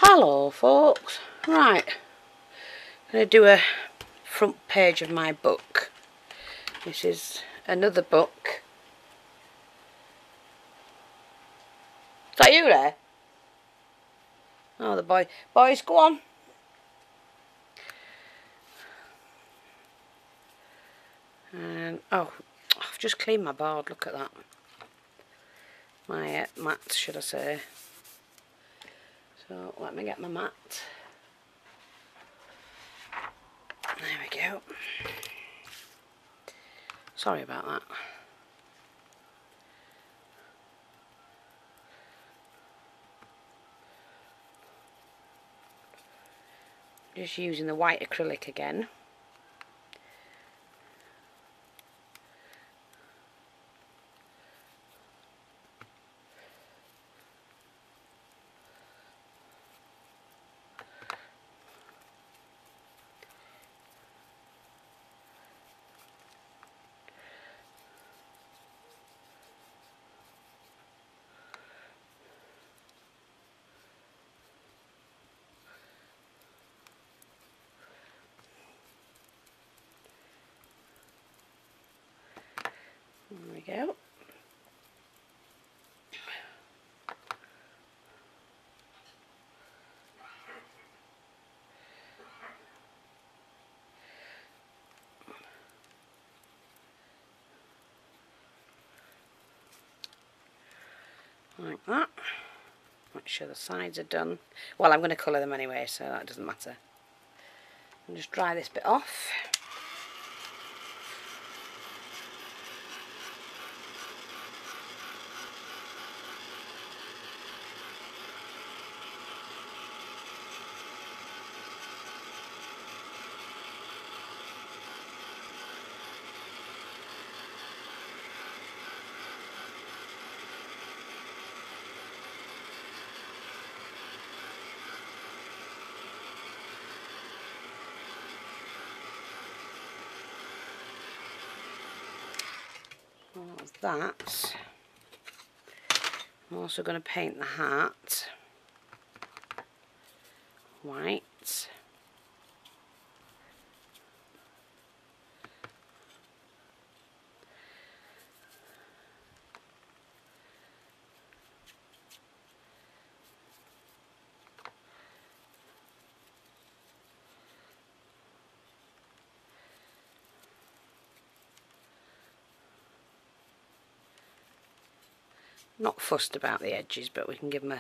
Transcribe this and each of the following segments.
Hello folks, right, I'm going to do a front page of my book. This is another book. Is that you there? Oh, the boys, go on. And oh, I've just cleaned my board, look at that. My mat, should I say. So let me get my mat. There we go. Sorry about that. Just using the white acrylic again. There we go. Like that. Make sure the sides are done. Well, I'm going to colour them anyway, so that doesn't matter. And just dry this bit off. Well, that was that. I'm also going to paint the hat white. Not fussed about the edges, but we can give them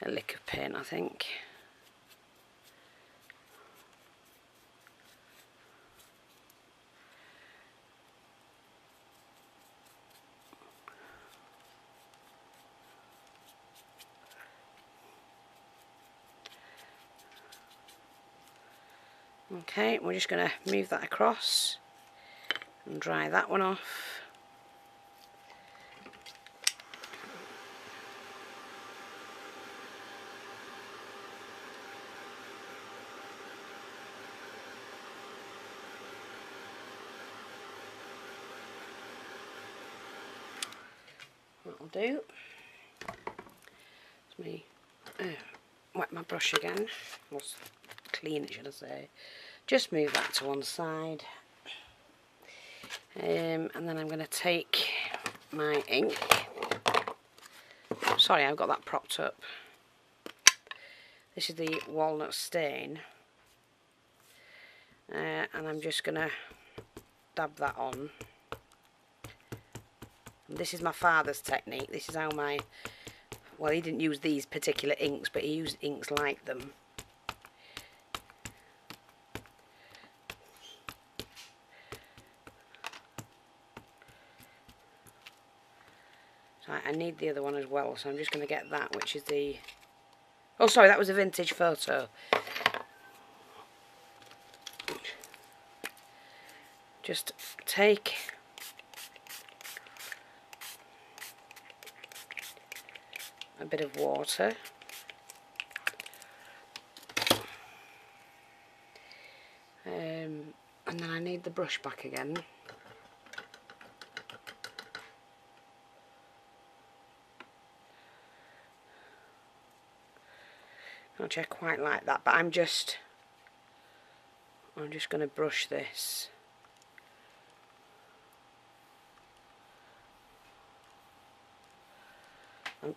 a lick of paint, I think. Okay, we're just going to move that across and dry that one off. That'll do. Let me wet my brush again. Or clean it, should I say. Just move that to one side. And then I'm going to take my ink. Sorry, I've got that propped up. This is the walnut stain. And I'm just going to dab that on. And this is my father's technique. This is how my... Well, he didn't use these particular inks, but he used inks like them. So I need the other one as well, so I'm just going to get that, which is the... Oh, sorry, that was a vintage photo. Just take... a bit of water. And then I need the brush back again. Actually, I quite like that, but I'm just going to brush this.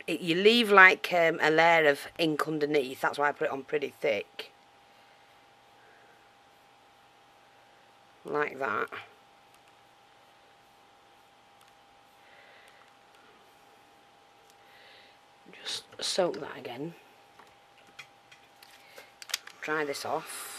You leave like a layer of ink underneath, that's why I put it on pretty thick. Like that. Just soak that again. Dry this off.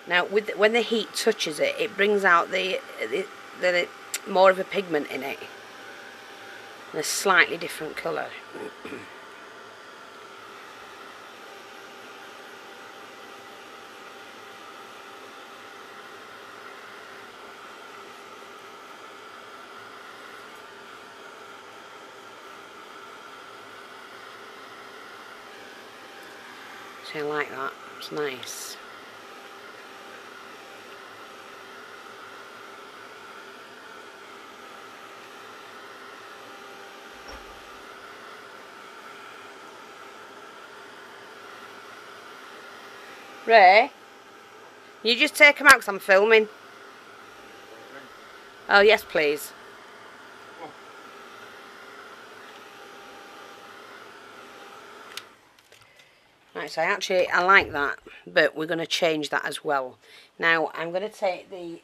Now, when the heat touches it, it brings out the more of a pigment in it, and a slightly different colour. So I like that. It's nice. Ray, you just take them out because I'm filming. Oh, yes, please. Right, so I like that, but we're going to change that as well. Now, I'm going to take the,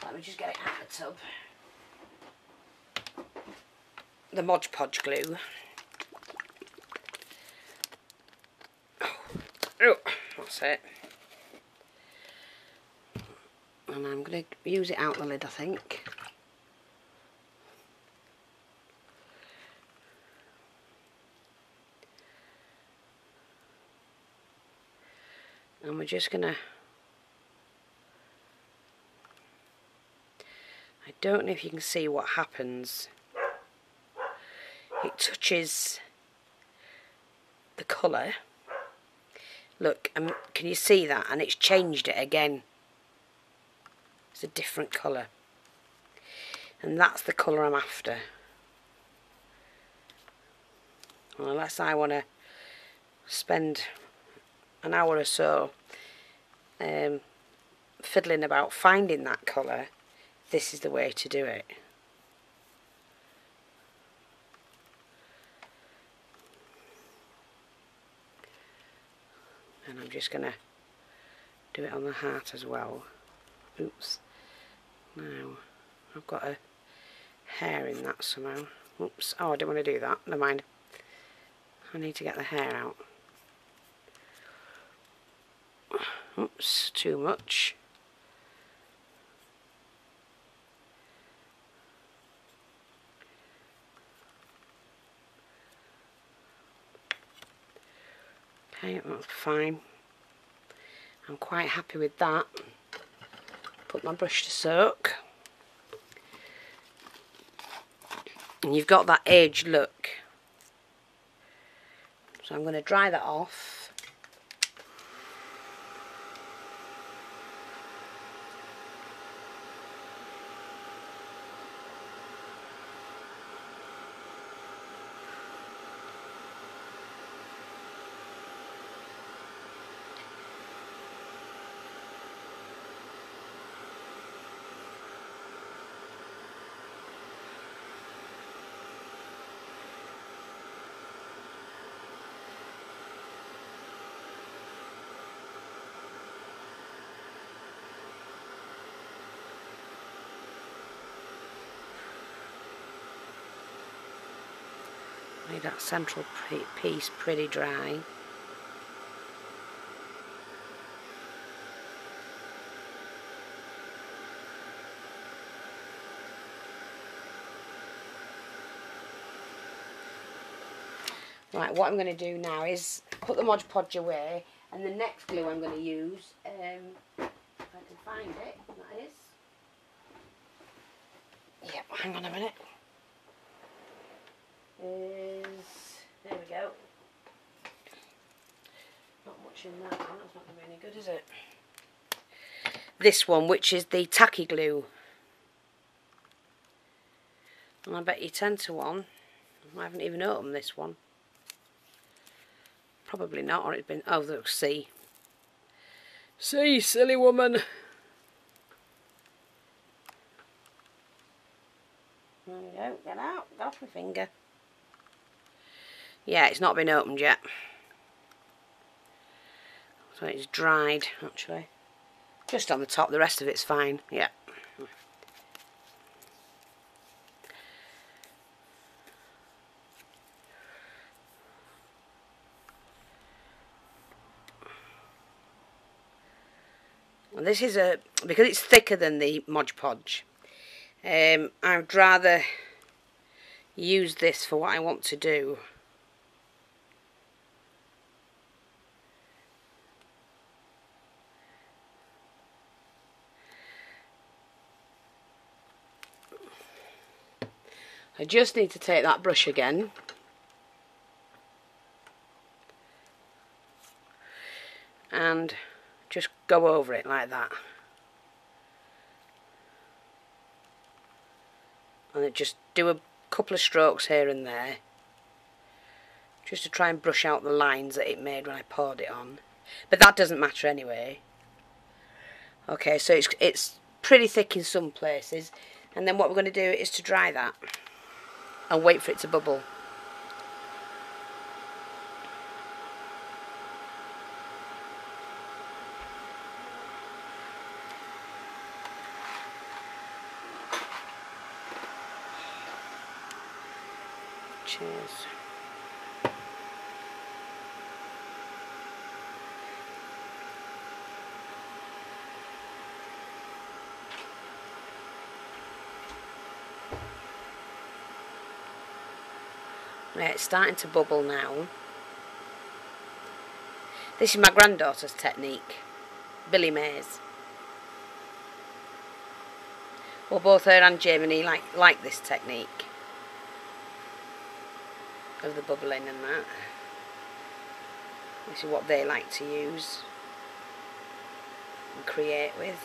let me just get it out of the tub. The Mod Podge glue. Oh, that's it. And I'm going to use it out the lid, I think. And we're just going to... I don't know if you can see what happens. It touches the colour. Look, can you see that? And it's changed it again. It's a different colour. And that's the colour I'm after. Well, unless I want to spend an hour or so fiddling about finding that colour, this is the way to do it. And I'm just going to do it on the heart as well. Oops. Now, I've got a hair in that somehow. Oops. Oh, I don't want to do that. Never mind. I need to get the hair out. Oops, too much. Okay, that's fine. I'm quite happy with that. Put my brush to soak. And you've got that aged look. So I'm going to dry that off. Need that central piece pretty dry. Right, what I'm going to do now is put the Mod Podge away, and the next glue I'm going to use, if I can find it, that is. Yep, hang on a minute. brushing that one. That's not going to be any good, is it? This one, which is the tacky glue. And I bet you 10 to 1. I haven't even opened this one. Probably not, or it's been... Oh, look, see. See, silly woman. There you go. Get out. Get off my finger. Yeah, it's not been opened yet. So it's dried, actually. Just on the top. The rest of it's fine. Yeah. And this is because it's thicker than the Mod Podge. I'd rather use this for what I want to do. I just need to take that brush again and just go over it like that. And then just do a couple of strokes here and there, just to try and brush out the lines that it made when I poured it on. But that doesn't matter anyway. Okay, so it's pretty thick in some places, and then what we're going to do is to dry that and wait for it to bubble. Cheers. Right, it's starting to bubble now. This is my granddaughter's technique, Billy Mays. Well, both her and Jamie like this technique of the bubbling and that. This is what they like to use and create with.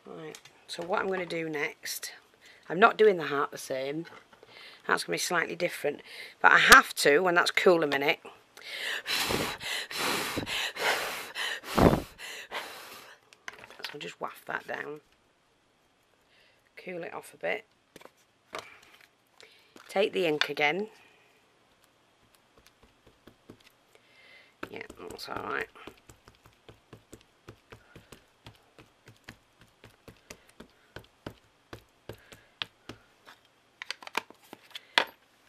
Right, so what I'm going to do next, I'm not doing the heart the same, that's going to be slightly different, but I have to, when that's cool a minute, so I'll just waft that down, cool it off a bit, take the ink again, yeah, that's alright.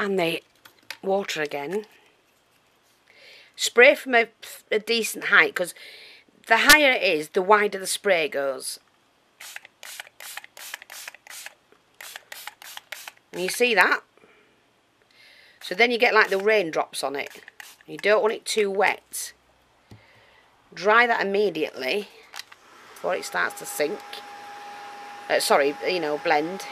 And the water again. Spray from a decent height, because the higher it is, the wider the spray goes. And you see that? So then you get like the raindrops on it. You don't want it too wet. Dry that immediately before it starts to sink. Sorry, you know, blend.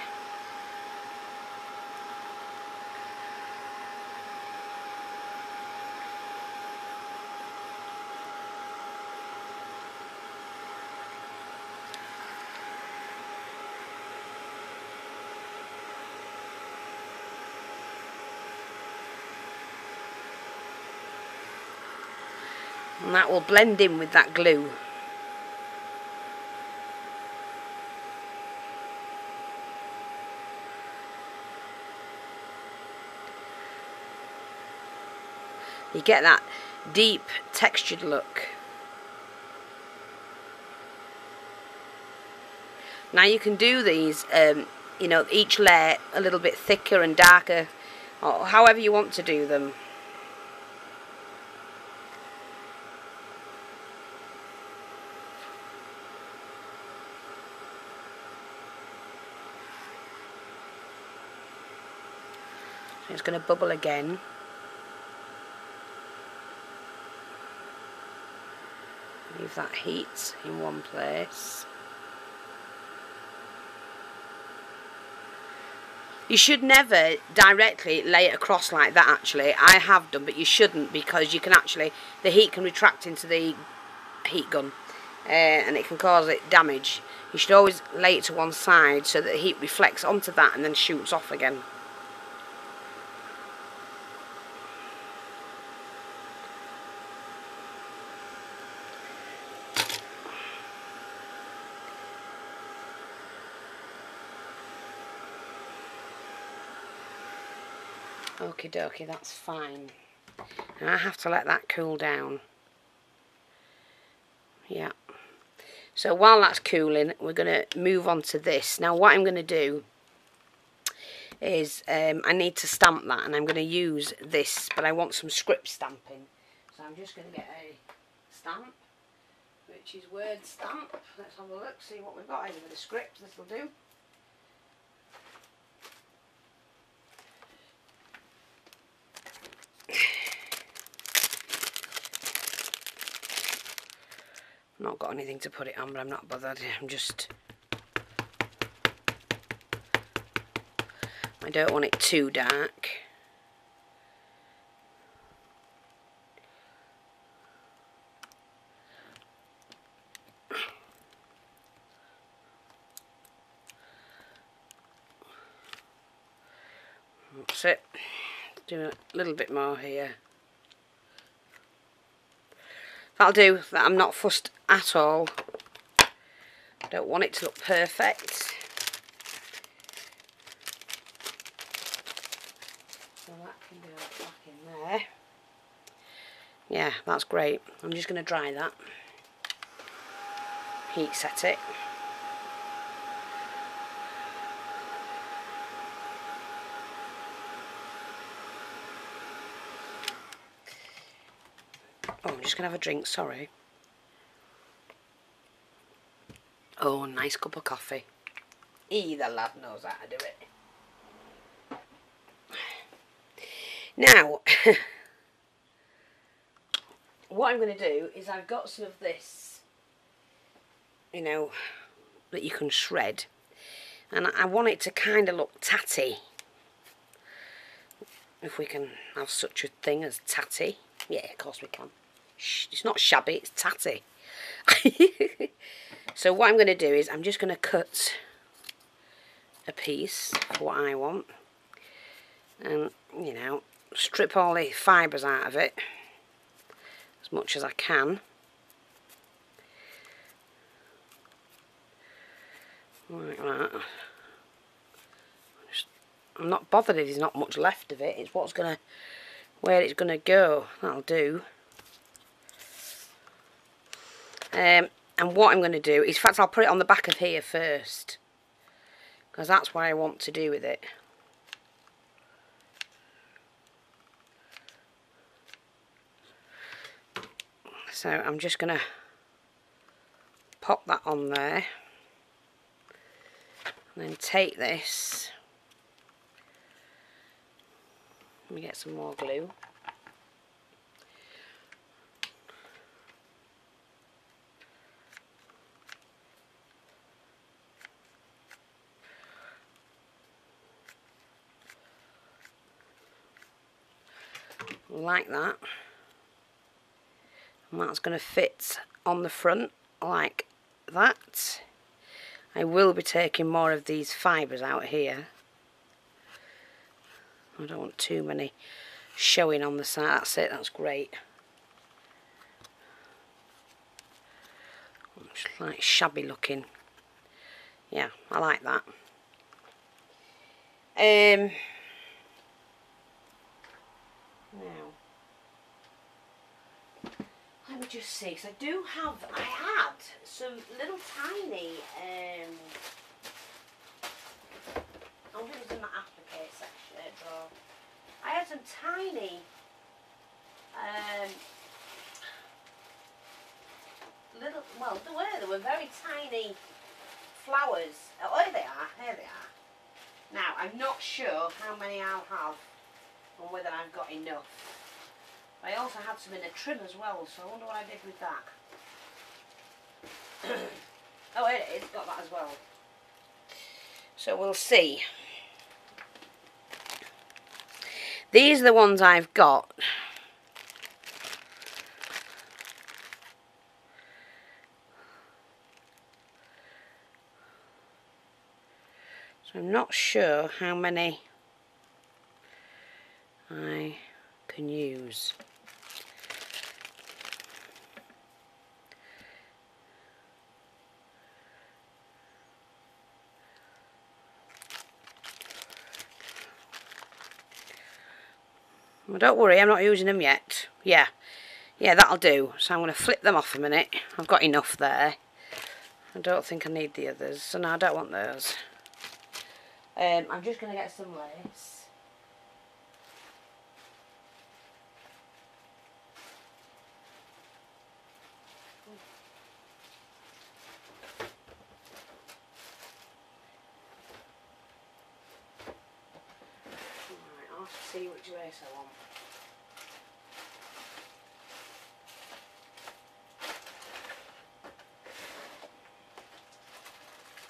And that will blend in with that glue. You get that deep textured look. Now you can do these, you know, each layer a little bit thicker and darker, or however you want to do them. It's going to bubble again. Leave that heat in one place. You should never directly lay it across like that actually. I have done, but you shouldn't, because you can actually, the heat can retract into the heat gun and it can cause it damage. You should always lay it to one side so that the heat reflects onto that and then shoots off again. Okie dokie, that's fine. Now I have to let that cool down. Yeah. So while that's cooling, we're going to move on to this. Now what I'm going to do is I need to stamp that, and I'm going to use this, but I want some script stamping. So I'm just going to get a stamp, which is word stamp. Let's have a look, see what we've got. Over the script, this will do. Not got anything to put it on, but I'm not bothered. I don't want it too dark. That's it. Do a little bit more here. That'll do. That I'm not fussed at all. Don't want it to look perfect. So that can go back in there. Yeah, that's great. I'm just going to dry that. Heat set it. Oh, I'm just going to have a drink, sorry. Oh, nice cup of coffee. The lad knows how to do it. Now, what I'm going to do is I've got some of this, you know, that you can shred. And I want it to kind of look tatty. If we can have such a thing as tatty. Yeah, of course we can. It's not shabby, it's tatty. So what I'm going to do is I'm just going to cut a piece for what I want. And, you know, strip all the fibres out of it as much as I can. Like that. I'm not bothered if there's not much left of it. It's where it's gonna go. That'll do. And what I'm going to do is, in fact, I'll put it on the back of here first, because that's what I want to do with it. So I'm just going to pop that on there, and then take this. Let me get some more glue. Like that, and that's going to fit on the front like that. I will be taking more of these fibres out here. I don't want too many showing on the side. That's it, that's great. It's like shabby looking. Yeah, I like that. Now, let me just see, because I had some little tiny, I think it was in my applique section drawer. I had some tiny, well, they were very tiny flowers. Oh, here they are. Now, I'm not sure how many I'll have, and whether I've got enough. I also had some in a trim as well, so I wonder what I did with that. Oh, it is, got that as well. So we'll see. These are the ones I've got. So I'm not sure how many I can use. Well, don't worry, I'm not using them yet. Yeah, that'll do. So I'm going to flip them off a minute. I've got enough there. I don't think I need the others, so no, I don't want those. I'm just going to get some lace. Right, I'll have to see which lace I want.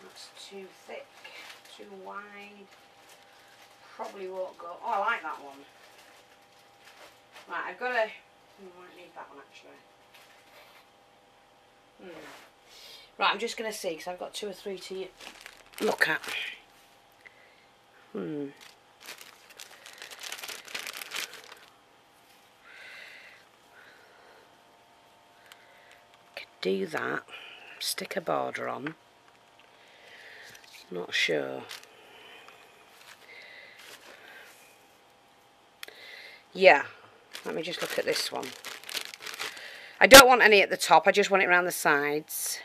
That's too thick, too wide. Probably won't go. Oh, I like that one. Right, I've got to. I might need that one actually. Right, I'm just going to see because I've got 2 or 3 to look at. Could do that. Stick a border on. Not sure. Yeah, let me just look at this one. I don't want any at the top, I just want it around the sides.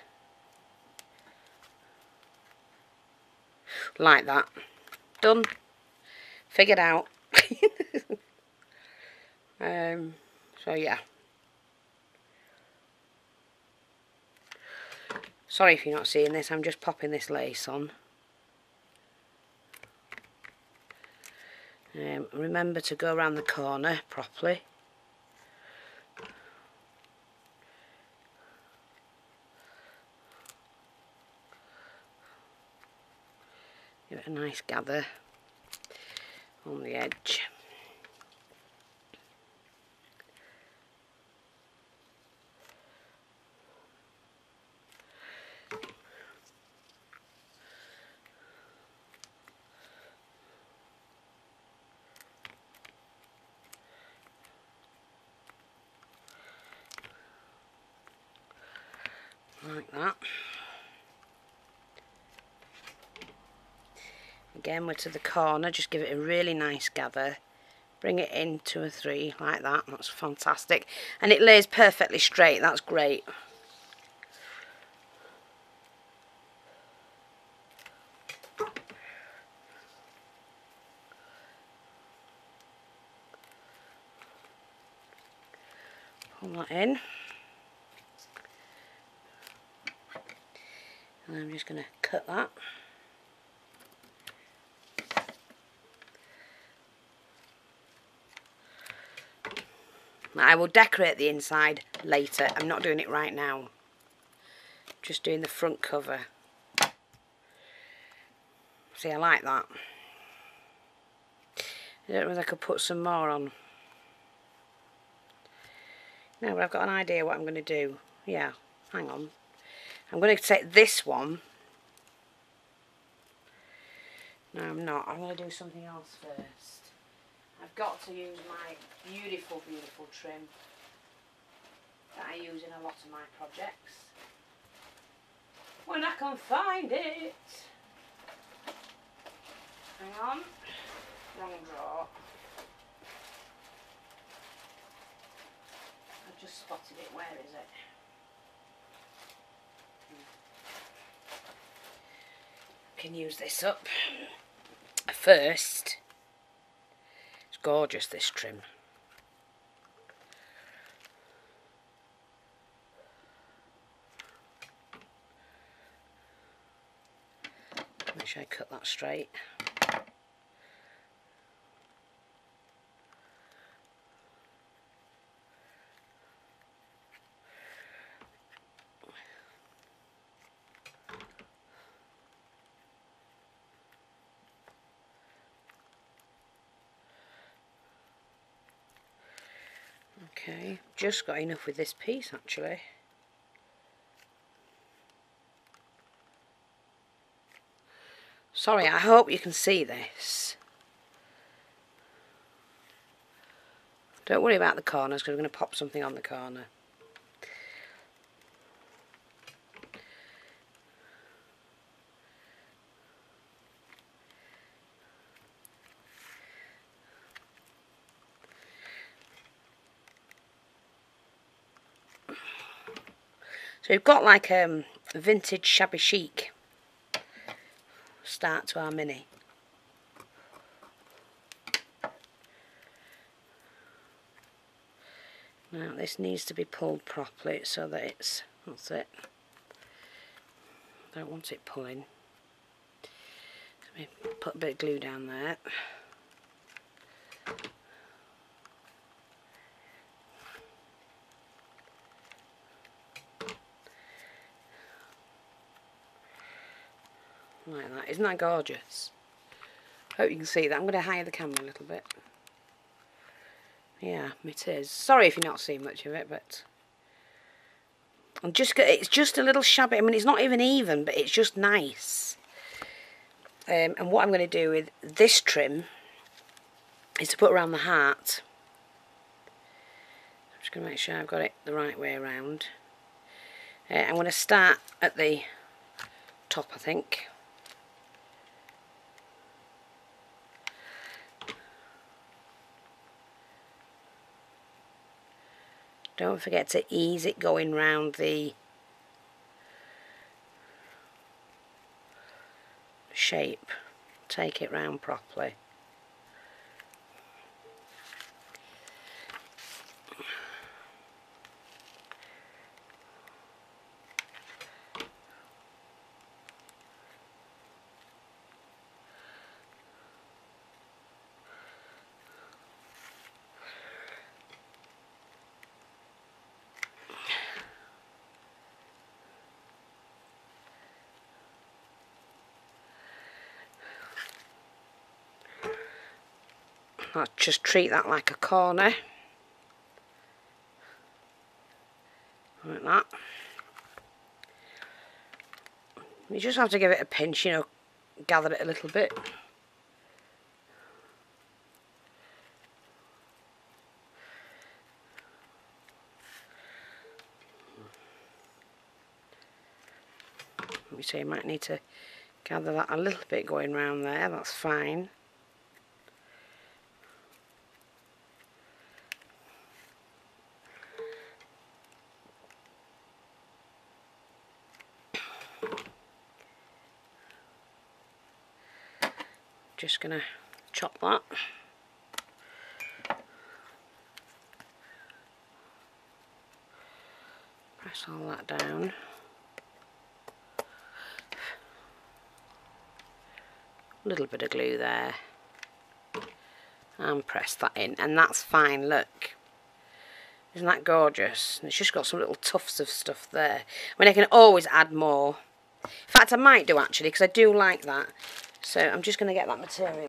Like that. Done. Figured out. So yeah. Sorry if you're not seeing this, I'm just popping this lace on. Remember to go around the corner properly. Give it a nice gather on the edge. Like that. Again, we're to the corner, just give it a really nice gather. Bring it in 2 or 3 like that. That's fantastic. And it lays perfectly straight, that's great. Pull that in. And I'm just going to cut that. I will decorate the inside later. I'm not doing it right now. Just doing the front cover. See, I like that. I don't know if I could put some more on. No, but I've got an idea what I'm going to do. Yeah, hang on. I'm going to take this one. No, I'm not. I'm going to do something else first. I've got to use my beautiful, beautiful trim that I use in a lot of my projects. When I can find it. Hang on. Wrong drawer. I've just spotted it. Where is it? Can use this up first. It's gorgeous, this trim. Make sure I cut that straight. Okay, just got enough with this piece actually. Sorry, I hope you can see this. Don't worry about the corners because I'm going to pop something on the corner. So we've got like a vintage shabby chic start to our mini. Now this needs to be pulled properly so that it's, that's it. Don't want it pulling. Let me put a bit of glue down there. Like that. Isn't that gorgeous? Hope you can see that. I'm going to hide the camera a little bit. Yeah, it is. Sorry if you're not seeing much of it, but it's just a little shabby. I mean, it's not even, but it's just nice. And what I'm going to do with this trim is to put around the heart. I'm just going to make sure I've got it the right way around. I'm going to start at the top, I think. Don't forget to ease it going round the shape. Take it round properly. I'll just treat that like a corner. Like that. You just have to give it a pinch, you know, gather it a little bit. So you might need to gather that a little bit going round there, that's fine. Just gonna chop that. Press all that down. A little bit of glue there. And press that in. And that's fine, look. Isn't that gorgeous? And it's just got some little tufts of stuff there. I mean, I can always add more. In fact, I might do actually, because I do like that. So I'm just going to get that material.